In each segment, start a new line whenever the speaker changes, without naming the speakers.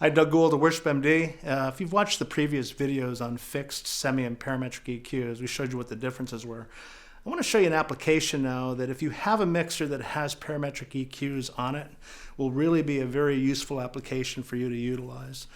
Hi, Gould of WorshipMD. If you've watched the previous videos on fixed, semi, and parametric EQs, we showed you what the differences were. I want to show you an application now that if you have a mixer that has parametric EQs on it, will really be a very useful application for you to utilize.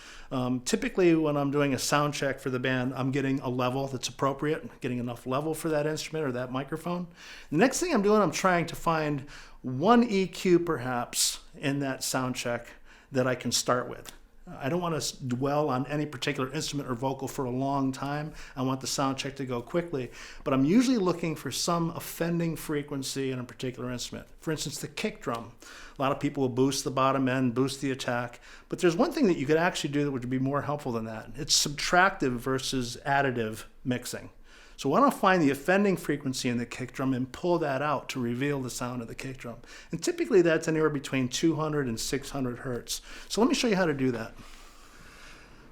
Typically when I'm doing a sound check for the band, I'm getting a level that's appropriate, getting enough level for that instrument or that microphone. The next thing I'm doing, I'm trying to find one EQ perhaps in that sound check that I can start with. I don't want to dwell on any particular instrument or vocal for a long time. I want the sound check to go quickly, but I'm usually looking for some offending frequency in a particular instrument. For instance, the kick drum. A lot of people will boost the bottom end, boost the attack, but there's one thing that you could actually do that would be more helpful than that. It's subtractive versus additive mixing. So I want to find the offending frequency in the kick drum and pull that out to reveal the sound of the kick drum. And typically that's anywhere between 200 and 600 hertz. So let me show you how to do that.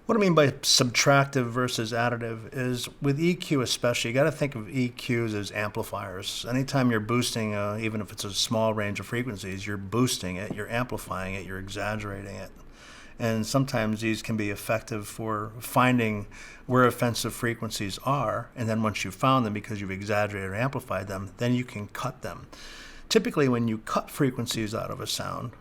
What I mean by subtractive versus additive is with EQ especially, you got to think of EQs as amplifiers. Anytime you're boosting, even if it's a small range of frequencies, you're boosting it, you're amplifying it, you're exaggerating it. And sometimes these can be effective for finding where offensive frequencies are, and then once you've found them because you've exaggerated or amplified them, then you can cut them. Typically when you cut frequencies out of a sound,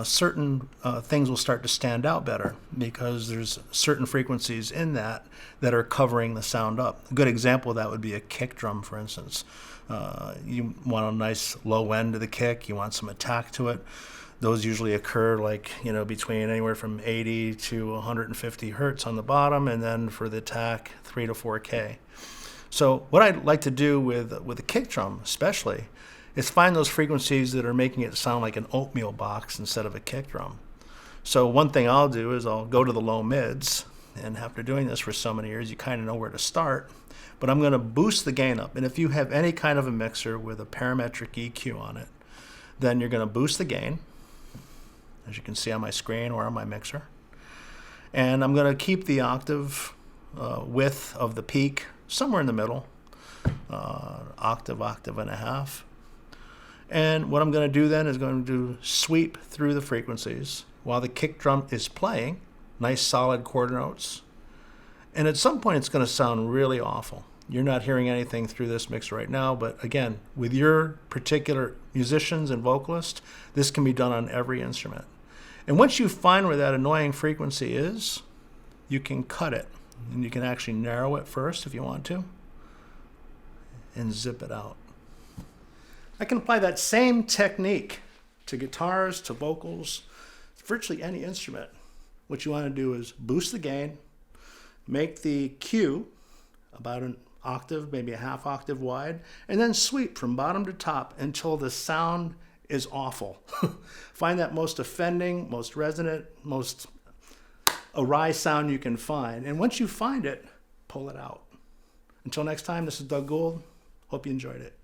certain things will start to stand out better because there's certain frequencies in that that are covering the sound up. A good example of that would be a kick drum, for instance. You want a nice low end to the kick, you want some attack to it. Those usually occur between anywhere from 80 to 150 hertz on the bottom, and then for the attack 3 to 4K. So what I'd like to do with a kick drum especially is find those frequencies that are making it sound like an oatmeal box instead of a kick drum. So one thing I'll do is I'll go to the low mids, and after doing this for so many years you kind of know where to start, but I'm going to boost the gain up. And if you have any kind of a mixer with a parametric EQ on it, then you're going to boost the gain, as you can see on my screen or on my mixer. And I'm going to keep the octave width of the peak somewhere in the middle, octave, octave and a half. And what I'm going to do then is going to sweep through the frequencies while the kick drum is playing, nice solid quarter notes. And at some point it's going to sound really awful. You're not hearing anything through this mixer right now, but again, with your particular musicians and vocalists, this can be done on every instrument. And once you find where that annoying frequency is, you can cut it. And you can actually narrow it first if you want to, and zip it out. I can apply that same technique to guitars, to vocals, virtually any instrument. What you want to do is boost the gain, make the Q about an octave, maybe a half octave wide, and then sweep from bottom to top until the sound is awful. Find that most offending, most resonant, most awry sound you can find. And once you find it, pull it out. Until next time, this is Doug Gould. Hope you enjoyed it.